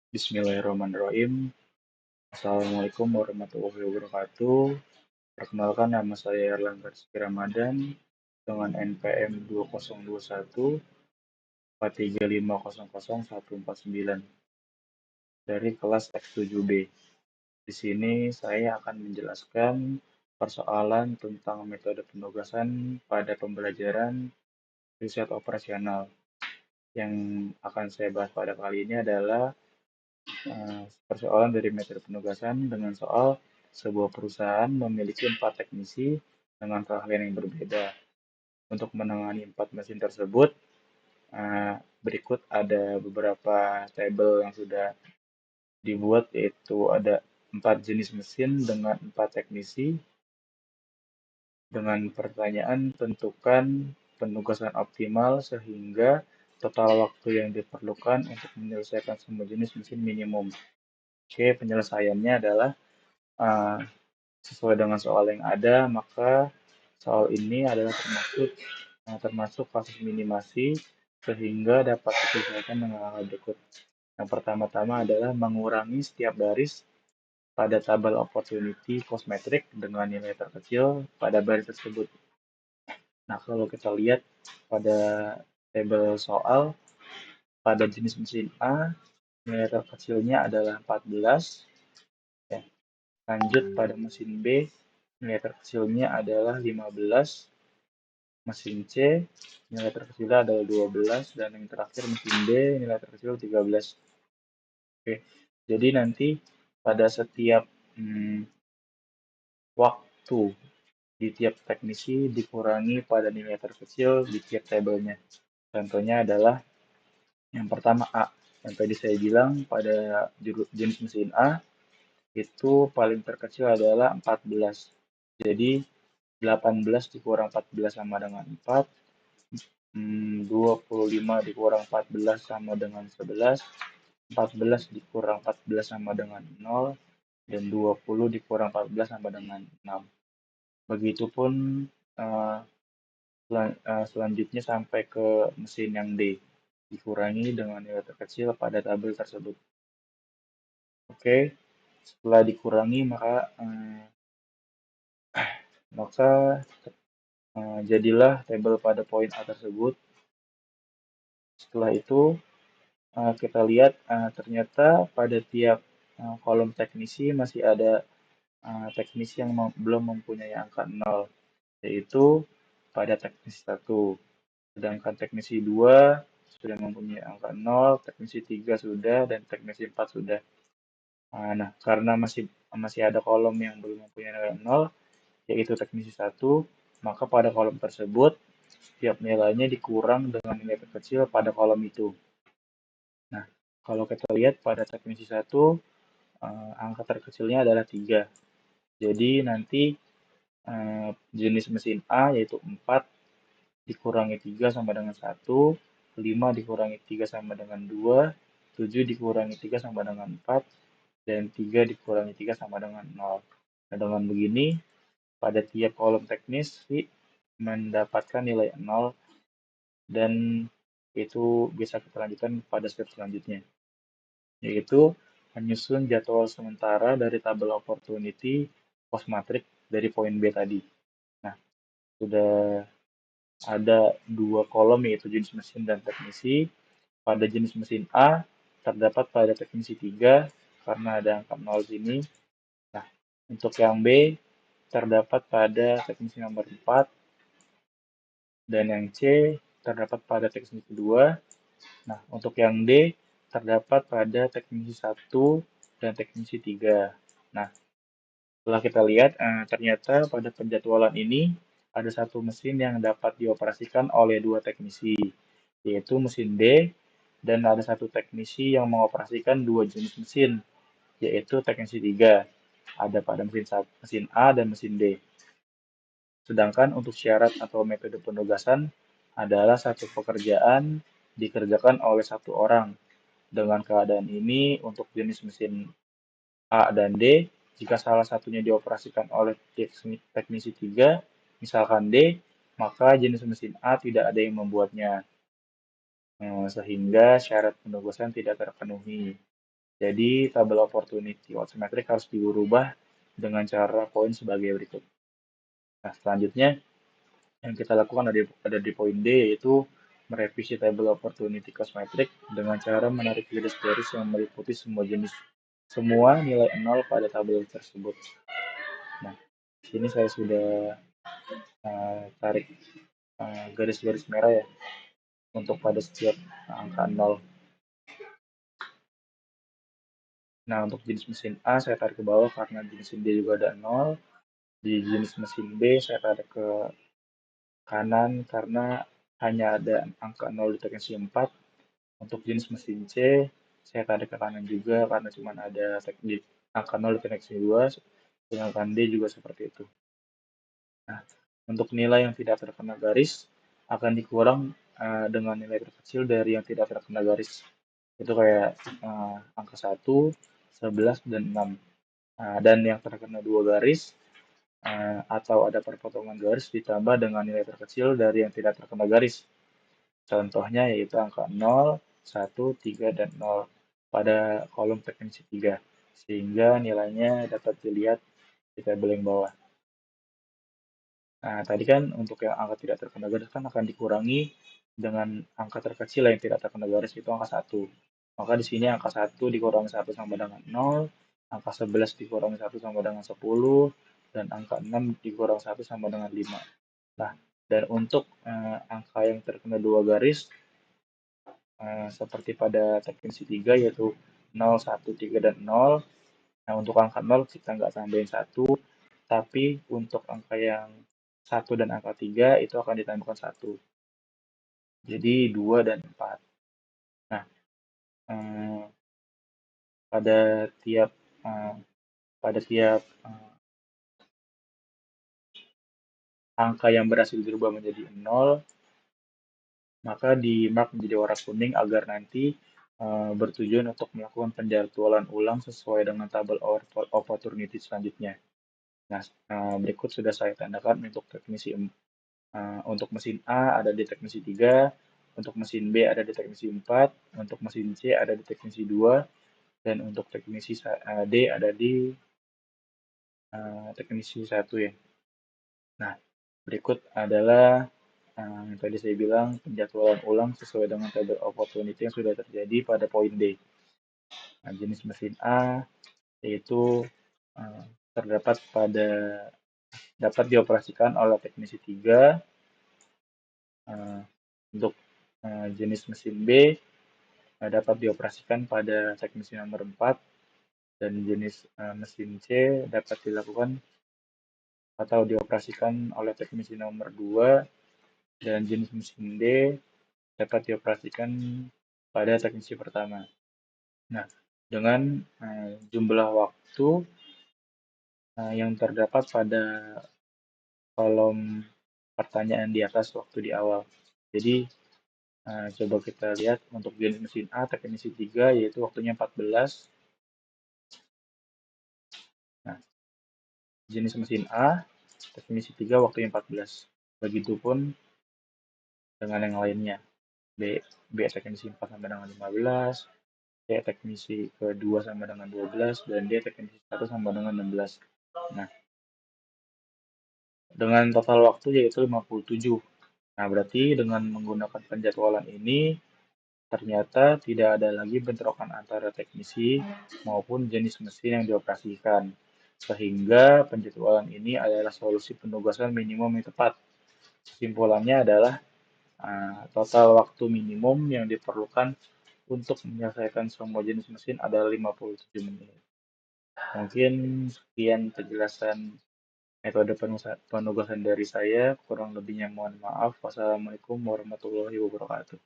Bismillahirrahmanirrahim. Assalamualaikum warahmatullahi wabarakatuh. Perkenalkan, nama saya Erlangga Rizky Ramadan dengan NPM 2021 435000149 dari kelas X7B. Di sini saya akan menjelaskan persoalan tentang metode penugasan pada pembelajaran riset operasional. Yang akan saya bahas pada kali ini adalah persoalan dari metode penugasan dengan soal sebuah perusahaan memiliki 4 teknisi dengan keahlian yang berbeda. Untuk menangani 4 mesin tersebut, berikut ada beberapa tabel yang sudah dibuat, yaitu ada 4 jenis mesin dengan 4 teknisi. Dengan pertanyaan, tentukan penugasan optimal sehingga total waktu yang diperlukan untuk menyelesaikan semua jenis mesin minimum. Oke, penyelesaiannya adalah sesuai dengan soal yang ada, maka soal ini adalah termasuk kasus minimasi sehingga dapat diselesaikan dengan hal berikut. Yang pertama-tama adalah mengurangi setiap baris pada tabel opportunity cost metric dengan nilai terkecil pada baris tersebut. Nah, kalau kita lihat pada tabel soal, pada jenis mesin A, nilai terkecilnya adalah 14. Ya. Lanjut pada mesin B, nilai terkecilnya adalah 15. Mesin C, nilai terkecilnya adalah 12. Dan yang terakhir mesin D, nilai terkecil 13. Oke, jadi nanti pada setiap waktu di tiap teknisi dikurangi pada nilai terkecil di tiap tabelnya. Contohnya adalah yang pertama A. Yang tadi saya bilang pada jenis mesin A, itu paling terkecil adalah 14. Jadi 18 dikurang 14 sama dengan 4. 25 dikurang 14 sama dengan 11. 14 dikurang 14 sama dengan 0. Dan 20 dikurang 14 sama dengan 6. Begitupun selanjutnya sampai ke mesin yang D. Dikurangi dengan nilai terkecil pada tabel tersebut. Oke, setelah dikurangi maka jadilah tabel pada poin A tersebut. Setelah itu kita lihat ternyata pada tiap kolom teknisi masih ada teknisi yang belum mempunyai angka 0, yaitu pada teknisi 1. Sedangkan teknisi 2 sudah mempunyai angka 0, teknisi 3 sudah, dan teknisi 4 sudah. Nah, karena masih ada kolom yang belum mempunyai nilai 0, yaitu teknisi 1, maka pada kolom tersebut setiap nilainya dikurang dengan nilai terkecil pada kolom itu. Nah, kalau kita lihat pada teknisi 1, angka terkecilnya adalah 3. Jadi nanti jenis mesin A yaitu 4 dikurangi 3 sama dengan 1, 5 dikurangi 3 sama dengan 2, 7 dikurangi 3 sama dengan 4, dan 3 dikurangi 3 sama dengan 0. Nah, dengan begini, pada tiap kolom teknis mendapatkan nilai 0, dan itu bisa kita lanjutkan pada step selanjutnya, yaitu menyusun jadwal sementara dari tabel opportunity cost matrix dari poin B tadi. Nah, sudah ada 2 kolom, yaitu jenis mesin dan teknisi. Pada jenis mesin A terdapat pada teknisi 3 karena ada angka 0 sini. Nah, untuk yang B terdapat pada teknisi nomor 4, dan yang C terdapat pada teknisi kedua. Nah, untuk yang D terdapat pada teknisi 1 dan teknisi 3. Nah, setelah kita lihat, ternyata pada penjadwalan ini ada satu mesin yang dapat dioperasikan oleh 2 teknisi, yaitu mesin D, dan ada satu teknisi yang mengoperasikan 2 jenis mesin, yaitu teknisi 3. Ada pada mesin A dan mesin D. Sedangkan untuk syarat atau metode penugasan adalah satu pekerjaan dikerjakan oleh satu orang. Dengan keadaan ini, untuk jenis mesin A dan D, jika salah satunya dioperasikan oleh teknisi 3, misalkan D, maka jenis mesin A tidak ada yang membuatnya, sehingga syarat penugasan tidak terpenuhi. Jadi tabel opportunity metric harus diubah dengan cara poin sebagai berikut. Nah, selanjutnya yang kita lakukan ada di poin D, yaitu merevisi tabel opportunity cost metric dengan cara menarik garis-garis yang meliputi semua nilai nol pada tabel tersebut. Nah, di sini saya sudah tarik garis-garis merah ya untuk pada setiap angka nol. Nah, untuk jenis mesin A saya tarik ke bawah karena di mesin D juga ada 0. Di jenis mesin B saya tarik ke kanan karena hanya ada angka 0 di teknisi 4. Untuk jenis mesin C saya tarik ke kanan juga karena cuma ada angka 0 di teknisi 2. Sedangkan D juga seperti itu. Nah, untuk nilai yang tidak terkena garis akan dikurang dengan nilai terkecil dari yang tidak terkena garis. Itu kayak angka 1, 11, dan 6. Dan yang terkena dua garis atau ada perpotongan garis ditambah dengan nilai terkecil dari yang tidak terkena garis. Contohnya yaitu angka 0, 1, 3, dan 0 pada kolom frekuensi 3. Sehingga nilainya dapat dilihat di tabel yang bawah. Nah, tadi kan untuk yang angka tidak terkena garis kan akan dikurangi dengan angka terkecil yang tidak terkena garis, itu angka 1. Maka di sini angka 1 dikurangi 1 sama dengan 0, angka 11 dikurangi 1 sama dengan 10, dan angka 6 dikurangi 1 sama dengan 5. Nah, dan untuk angka yang terkena dua garis, seperti pada frekuensi 3 yaitu 0, 1, 3, dan 0. Nah, untuk angka 0 kita nggak tambahin 1, tapi untuk angka yang 1 dan angka 3 itu akan ditambahkan 1. Jadi 2 dan 4. Nah, eh, pada tiap eh, pada tiap angka yang berhasil dirubah menjadi 0, maka di mark menjadi warna kuning agar nanti bertujuan untuk melakukan penjadwalan ulang sesuai dengan tabel opportunity selanjutnya. Nah, berikut sudah saya tandakan untuk teknisi untuk mesin A ada di teknisi 3, untuk mesin B ada di teknisi 4, untuk mesin C ada di teknisi 2, dan untuk teknisi D ada di teknisi 1 ya. Nah, berikut adalah yang tadi saya bilang penjadwalan ulang sesuai dengan tabel opportunity yang sudah terjadi pada poin D. Nah, jenis mesin A yaitu terdapat dapat dioperasikan oleh teknisi 3. Untuk jenis mesin B dapat dioperasikan pada teknisi nomor 4, dan jenis mesin C dapat dilakukan atau dioperasikan oleh teknisi nomor 2, dan jenis mesin D dapat dioperasikan pada teknisi pertama. Nah, dengan jumlah waktu yang terdapat pada kolom pertanyaan di atas waktu di awal. Jadi, coba kita lihat untuk jenis mesin A, teknisi 3, yaitu waktunya 14. Nah, jenis mesin A, teknisi 3, waktunya 14. Begitupun dengan yang lainnya. B teknisi 4 sampai dengan 15, C teknisi kedua sama dengan 12, dan D teknisi 1 sama dengan 16. Nah, dengan total waktu yaitu 57. Nah, berarti dengan menggunakan penjadwalan ini, ternyata tidak ada lagi bentrokan antara teknisi maupun jenis mesin yang dioperasikan. Sehingga penjadwalan ini adalah solusi penugasan minimum yang tepat. Kesimpulannya adalah total waktu minimum yang diperlukan untuk menyelesaikan semua jenis mesin adalah 57 menit. Mungkin sekian penjelasan metode penugasan dari saya, kurang lebihnya mohon maaf. Wassalamualaikum warahmatullahi wabarakatuh.